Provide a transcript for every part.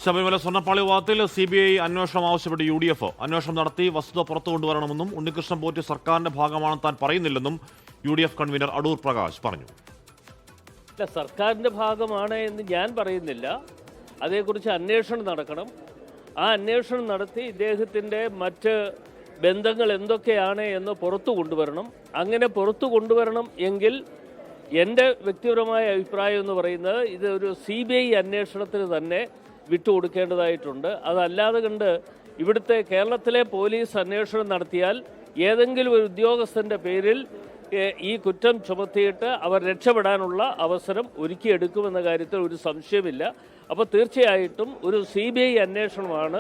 ശബരിമല സ്വർണ്ണപ്പാളി വിവാദത്തിൽ CBI അന്വേഷണം ആവശ്യപ്പെട്ട് UDF അന്വേഷണം നടത്തി വസ്തുത പുറത്തു കൊണ്ടുവരണമെന്നും ഉണ്ണികൃഷ്ണൻ പോറ്റി സർക്കാരിന്റെ ഭാഗമാണെന്ന് താൻ പറയുന്നില്ലെന്നും UDF കൺവീനർ അടൂർ പ്രകാശ് പറഞ്ഞു. സർക്കാരിന്റെ ഭാഗമാണ് എന്ന് ഞാൻ പറയുന്നില്ല. അതേക്കുറിച്ച് അന്വേഷണം നടക്കണം. ആ അന്വേഷണം നടത്തി ഇദ്ദേഹത്തിൻ്റെ മറ്റ് ബന്ധങ്ങൾ എന്തൊക്കെയാണ് എന്ന് പുറത്തു കൊണ്ടുവരണം. അങ്ങനെ പുറത്തു കൊണ്ടുവരണം എങ്കിൽ എൻ്റെ വ്യക്തിപരമായ അഭിപ്രായം എന്ന് പറയുന്നത് ഇതൊരു CBI അന്വേഷണത്തിന് തന്നെ വിട്ടുകൊടുക്കേണ്ടതായിട്ടുണ്ട്. അതല്ലാതെ കണ്ട് ഇവിടുത്തെ കേരളത്തിലെ പോലീസ് അന്വേഷണം നടത്തിയാൽ ഏതെങ്കിലും ഒരു ഉദ്യോഗസ്ഥൻ്റെ പേരിൽ ഈ കുറ്റം ചുമത്തിയിട്ട് അവർ രക്ഷപ്പെടാനുള്ള അവസരം ഒരുക്കിയെടുക്കുമെന്ന കാര്യത്തിൽ ഒരു സംശയമില്ല. അപ്പോൾ തീർച്ചയായിട്ടും ഒരു CBI അന്വേഷണമാണ്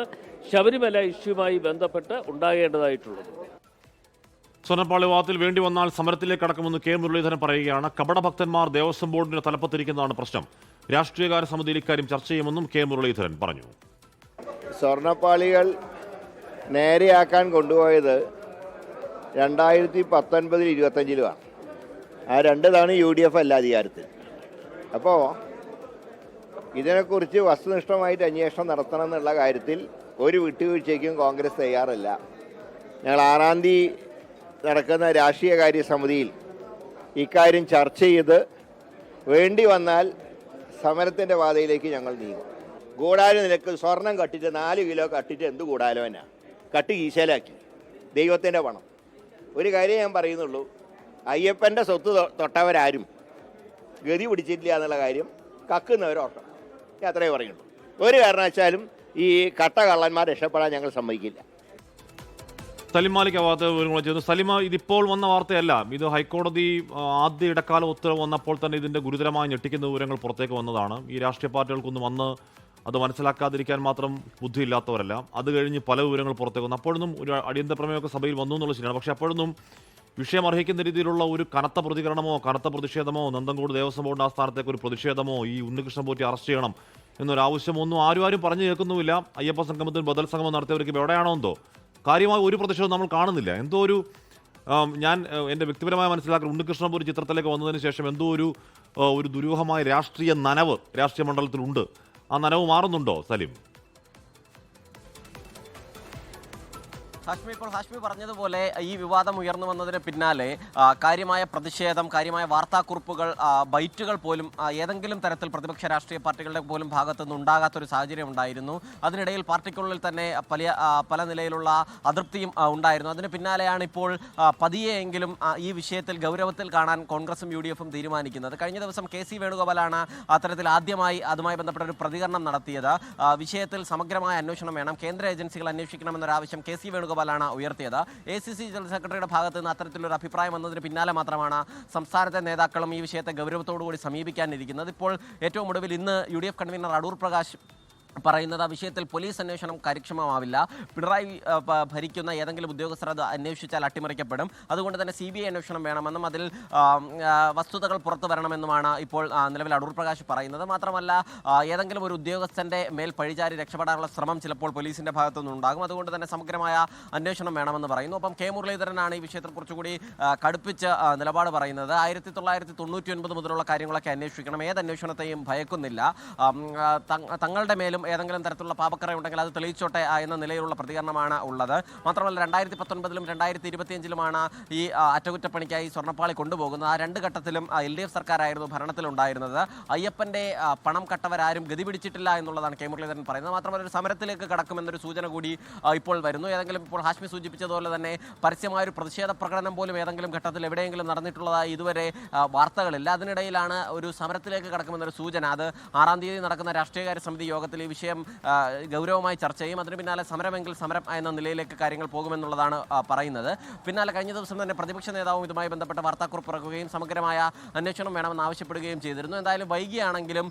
ശബരിമല ഇഷ്യൂമായി ബന്ധപ്പെട്ട് ഉണ്ടാകേണ്ടതായിട്ടുള്ളത്. സ്വർണ്ണപ്പാളി വിവാദത്തിൽ വേണ്ടി വന്നാൽ സമരത്തിലേക്ക് കടക്കുമെന്ന് K. മുരളീധരൻ പറയുകയാണ്. കപടഭക്തന്മാർ ദേവസ്വം ബോർഡിന്റെ തലപ്പത്തിരിക്കുന്നതാണ് പ്രശ്നം. രാഷ്ട്രീയകാര്യ സമിതിയിൽ ഇക്കാര്യം ചർച്ച ചെയ്യുമെന്നും K. മുരളീധരൻ പറഞ്ഞു. സ്വർണ്ണപ്പാളികൾ നേരെയാക്കാൻ കൊണ്ടുപോയത് 2019-25 ആ 2 തവണ UDF അല്ല അധികാരത്തിൽ. അപ്പോൾ ഇതിനെക്കുറിച്ച് വസ്തുനിഷ്ഠമായിട്ട് അന്വേഷണം നടത്തണം എന്നുള്ള കാര്യത്തിൽ ഒരു വിട്ടുവീഴ്ചയ്ക്കും കോൺഗ്രസ് തയ്യാറല്ല. ഞങ്ങൾ 6-ാം തീയതി നടക്കുന്ന രാഷ്ട്രീയകാര്യ സമിതിയിൽ ഇക്കാര്യം ചർച്ച ചെയ്ത് വേണ്ടി വന്നാൽ സമരത്തിൻ്റെ പാതയിലേക്ക് ഞങ്ങൾ നീങ്ങും. ഗൂഢാലോ നിലക്ക് സ്വർണം കട്ടിട്ട് 4 കിലോ കട്ടിട്ട് എന്ത് ഗൂഢാലോനാ? കട്ട് കീശയിലാക്കി ദൈവത്തിൻ്റെ പണം. ഒരു കാര്യം ഞാൻ പറയുന്നുള്ളൂ, അയ്യപ്പൻ്റെ സ്വത്ത് തൊട്ടവരാരും ഗതി പിടിച്ചിട്ടില്ല എന്നുള്ള കാര്യം കക്കുന്നവരോട്ടം. അത്രേ പറയുള്ളൂ. ഒരു കാരണവശാലും ഈ കള്ളന്മാർ രക്ഷപ്പെടാൻ ഞങ്ങൾ സമ്മതിക്കില്ല. സലിം മാലിക് വാർത്ത വിവരങ്ങൾ ചെയ്യുന്നു. സലിമ, ഇതിപ്പോൾ വന്ന വാർത്തയല്ല, ഇത് ഹൈക്കോടതി ആദ്യ ഇടക്കാല ഉത്തരവ് വന്നപ്പോൾ തന്നെ ഇതിന്റെ ഗുരുതരമായി ഞെട്ടിക്കുന്ന വിവരങ്ങൾ പുറത്തേക്ക് വന്നതാണ്. ഈ രാഷ്ട്രീയ പാർട്ടികൾക്കൊന്നും വന്ന് അത് മനസ്സിലാക്കാതിരിക്കാൻ മാത്രം ബുദ്ധിയില്ലാത്തവരല്ല. അത് കഴിഞ്ഞ് പല വിവരങ്ങൾ പുറത്തേക്ക് വന്നു. അപ്പോഴൊന്നും ഒരു അടിയന്തര പ്രമേയമൊക്കെ സഭയിൽ വന്നു എന്നുള്ള ശരിയാണ്. പക്ഷേ അപ്പോഴൊന്നും വിഷയം അർഹിക്കുന്ന രീതിയിലുള്ള ഒരു കനത്ത പ്രതികരണമോ കനത്ത പ്രതിഷേധമോ നന്തൻകോട് ദേവസ്വം ബോർഡ് ആസ്ഥാനത്തേക്ക് ഒരു പ്രതിഷേധമോ ഈ ഉണ്ണികൃഷ്ണൻ പോറ്റി അറസ്റ്റ് ചെയ്യണം എന്നൊരാവശ്യമൊന്നും ആരും പറഞ്ഞു കേൾക്കുന്നുമില്ല. അയ്യപ്പ സംഗമത്തിൽ ബദൽ സംഗമം നടത്തിയവർക്ക് എവിടെയാണോ എന്തോ കാര്യമായ ഒരു പ്രതിഷേധം നമ്മൾ കാണുന്നില്ല. എന്തോ ഒരു ഞാൻ എൻ്റെ വ്യക്തിപരമായ മനസ്സിലാക്കൽ ഉണ്ണികൃഷ്ണൻ പോറ്റി ചിത്രത്തിലേക്ക് വന്നതിന് ശേഷം എന്തോ ഒരു ദുരൂഹമായ രാഷ്ട്രീയ നനവ് രാഷ്ട്രീയ മണ്ഡലത്തിലുണ്ട്. ആ നനവ് മാറുന്നുണ്ടോ സലിം? ഹാഷ്മി പറഞ്ഞതുപോലെ ഈ വിവാദം ഉയർന്നു വന്നതിന് പിന്നാലെ കാര്യമായ പ്രതിഷേധം, കാര്യമായ വാർത്താക്കുറിപ്പുകൾ, ബൈറ്റുകൾ പോലും ഏതെങ്കിലും തരത്തിൽ പ്രതിപക്ഷ രാഷ്ട്രീയ പാർട്ടികളുടെ പോലും ഭാഗത്തുനിന്ന് ഉണ്ടാകാത്തൊരു സാഹചര്യം ഉണ്ടായിരുന്നു. അതിനിടയിൽ പാർട്ടിക്കുള്ളിൽ തന്നെ പല നിലയിലുള്ള അതൃപ്തിയും ഉണ്ടായിരുന്നു. അതിന് പിന്നാലെയാണ് ഇപ്പോൾ പതിയെയെങ്കിലും ഈ വിഷയത്തിൽ ഗൗരവത്തിൽ കാണാൻ കോൺഗ്രസും UDFും തീരുമാനിക്കുന്നത്. കഴിഞ്ഞ ദിവസം KC വേണുഗോപാലാണ് അത്തരത്തിൽ ആദ്യമായി അതുമായി ബന്ധപ്പെട്ട ഒരു പ്രതികരണം നടത്തിയത്. വിഷയത്തിൽ സമഗ്രമായ അന്വേഷണം വേണം, കേന്ദ്ര ഏജൻസികൾ അന്വേഷിക്കണമെന്നൊരാവശ്യം KC വേണുഗോപാൽ ഉയർത്തിയത്. ACC ജനറൽ സെക്രട്ടറിയുടെ ഭാഗത്ത് നിന്ന് അത്തരത്തിലൊരു അഭിപ്രായം വന്നതിന് പിന്നാലെ മാത്രമാണ് സംസ്ഥാനത്തെ നേതാക്കളും ഈ വിഷയത്തെ ഗൗരവത്തോടുകൂടി സമീപിക്കാനിരിക്കുന്നത്. ഇപ്പോൾ ഏറ്റവും ഒടുവിൽ ഇന്ന് UDF കൺവീനർ അടൂർ പ്രകാശ് പറയുന്നത് ആ വിഷയത്തിൽ പോലീസ് അന്വേഷണം കാര്യക്ഷമമാവില്ല, പിണറായി ഭരിക്കുന്ന ഏതെങ്കിലും ഉദ്യോഗസ്ഥർ അത് അന്വേഷിച്ചാൽ അട്ടിമറിക്കപ്പെടും, അതുകൊണ്ട് തന്നെ CBI അന്വേഷണം വേണമെന്നും അതിൽ വസ്തുതകൾ പുറത്തു വരണമെന്നുമാണ് ഇപ്പോൾ നിലവിൽ അടൂർ പ്രകാശ് പറയുന്നത്. മാത്രമല്ല ഏതെങ്കിലും ഒരു ഉദ്യോഗസ്ഥൻ്റെ മേൽ പഴിചാരി രക്ഷപ്പെടാനുള്ള ശ്രമം ചിലപ്പോൾ പോലീസിൻ്റെ ഭാഗത്തുനിന്നുണ്ടാകും, അതുകൊണ്ട് തന്നെ സമഗ്രമായ അന്വേഷണം വേണമെന്ന് പറയുന്നു. അപ്പം K. മുരളീധരനാണ് ഈ വിഷയത്തിൽ കുറച്ചുകൂടി കടുപ്പിച്ച് നിലപാട് പറയുന്നത്. 1999 മുതലുള്ള കാര്യങ്ങളൊക്കെ അന്വേഷിക്കണം, ഏത് അന്വേഷണത്തെയും ഭയക്കുന്നില്ല, തങ്ങളുടെ മേലും ഏതെങ്കിലും തരത്തിലുള്ള പാപക്കറയുണ്ടെങ്കിൽ അത് തെളിയിച്ചോട്ടെ എന്ന നിലയിലുള്ള പ്രതികരണമാണ് ഉള്ളത്. മാത്രമല്ല 2019-ലും 2025-ലുമാണ് ഈ അറ്റകുറ്റപ്പണിക്കായി സ്വർണ്ണപ്പാളി കൊണ്ടുപോകുന്നത്. ആ 2 ഘട്ടത്തിലും LDF സർക്കാരായിരുന്നു ഭരണത്തിലുണ്ടായിരുന്നത്. അയ്യപ്പൻ്റെ പണം കട്ടവരാരും ഗതി പിടിച്ചിട്ടില്ല എന്നുള്ളതാണ് K. മുരളീധരൻ പറയുന്നത്. മാത്രമല്ല ഒരു സമരത്തിലേക്ക് കടക്കുമെന്നൊരു സൂചന കൂടി ഇപ്പോൾ വരുന്നു. ഏതെങ്കിലും ഇപ്പോൾ ഹാഷ്മി സൂചിപ്പിച്ചതുപോലെ തന്നെ പരസ്യമായൊരു പ്രതിഷേധ പ്രകടനം പോലും ഏതെങ്കിലും ഘട്ടത്തിൽ എവിടെയെങ്കിലും നടന്നിട്ടുള്ളതായി ഇതുവരെ വാർത്തകളില്ല. അതിനിടയിലാണ് ഒരു സമരത്തിലേക്ക് കടക്കുമെന്നൊരു സൂചന. അത് 6-ാം തീയതി നടക്കുന്ന രാഷ്ട്രീയകാര്യ സമിതി യോഗത്തിൽ ഈ വിഷയം ഗൗരവമായി ചർച്ച ചെയ്യും. അതിന് പിന്നാലെ സമരമെങ്കിൽ സമരം എന്ന നിലയിലേക്ക് കാര്യങ്ങൾ പോകുമെന്നുള്ളതാണ് പറയുന്നത്. പിന്നാലെ കഴിഞ്ഞ ദിവസം തന്നെ പ്രതിപക്ഷ നേതാവും ഇതുമായി ബന്ധപ്പെട്ട വാർത്താക്കുറിപ്പ് ഇറക്കുകയും സമഗ്രമായ അന്വേഷണം വേണമെന്ന് ആവശ്യപ്പെടുകയും ചെയ്തിരുന്നു. എന്തായാലും വൈകിയാണെങ്കിലും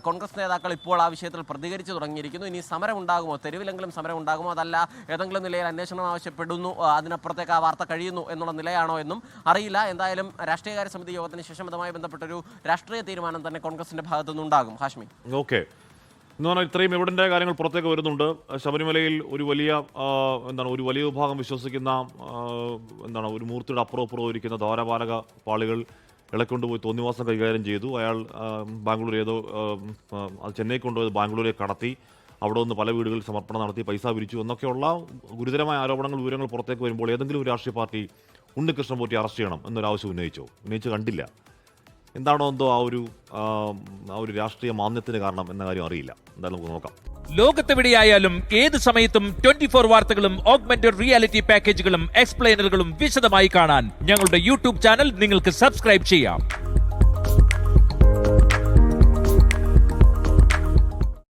കോൺഗ്രസ് നേതാക്കൾ ഇപ്പോൾ ആ വിഷയത്തിൽ പ്രതികരിച്ചു തുടങ്ങിയിരിക്കുന്നു. ഇനി സമരം ഉണ്ടാകുമോ, തെരുവിലെങ്കിലും സമരം ഉണ്ടാകുമോ, അതല്ല ഏതെങ്കിലും നിലയിൽ അന്വേഷണം ആവശ്യപ്പെടുന്നു, അതിനപ്പുറത്തേക്ക് ആ വാർത്ത കഴിയുന്നു എന്നുള്ള നിലയാണോ എന്നും അറിയില്ല. എന്തായാലും രാഷ്ട്രീയകാര്യ സമിതി യോഗത്തിന് ശേഷം അതുമായി ബന്ധപ്പെട്ടൊരു രാഷ്ട്രീയ തീരുമാനം തന്നെ കോൺഗ്രസിന്റെ ഭാഗത്തുനിന്നുണ്ടാകും. ഹാഷ്മി, ഓക്കെ. എന്ന് പറഞ്ഞാൽ ഇത്രയും എവിഡൻ്റായ കാര്യങ്ങൾ പുറത്തേക്ക് വരുന്നുണ്ട്. ശബരിമലയിൽ ഒരു വലിയ വിഭാഗം വിശ്വസിക്കുന്ന ഒരു മൂർത്തിയുടെ അപ്പുറം ഇരിക്കുന്ന ദ്വാരപാലക പാളികൾ ഇളക്കൊണ്ടുപോയി തോന്നിവാസം കൈകാര്യം ചെയ്തു. അയാൾ ബാംഗ്ലൂർ ചെന്നൈ കൊണ്ടുപോയത് ബാംഗ്ലൂരെ കടത്തി. അവിടെ നിന്ന് പല വീടുകളിൽ സമർപ്പണം നടത്തി പൈസ പിരിച്ചു എന്നൊക്കെയുള്ള ഗുരുതരമായ ആരോപണങ്ങൾ വിവരങ്ങൾ പുറത്തേക്ക് വരുമ്പോൾ ഏതെങ്കിലും ഒരു രാഷ്ട്രീയ പാർട്ടി ഉണ്ണികൃഷ്ണൻ പോറ്റി അറസ്റ്റ് ചെയ്യണം എന്നൊരാവശ്യം ഉന്നയിച്ച് കണ്ടില്ല. എന്താണോ എന്തോ ആ ഒരു രാഷ്ട്രീയ മാന്യത്തിന് കാരണം എന്ന കാര്യം അറിയില്ല. എന്തായാലും നമുക്ക് നോക്കാം. ലോകത്തെവിടെയായാലും ഏത് സമയത്തും 24 വാർത്തകളും ഓഗ്മെന്റഡ് റിയാലിറ്റി പാക്കേജുകളും എക്സ്പ്ലെയിനറുകളും വിശദമായി കാണാൻ ഞങ്ങളുടെ യൂട്യൂബ് ചാനൽ നിങ്ങൾക്ക് സബ്സ്ക്രൈബ് ചെയ്യാം.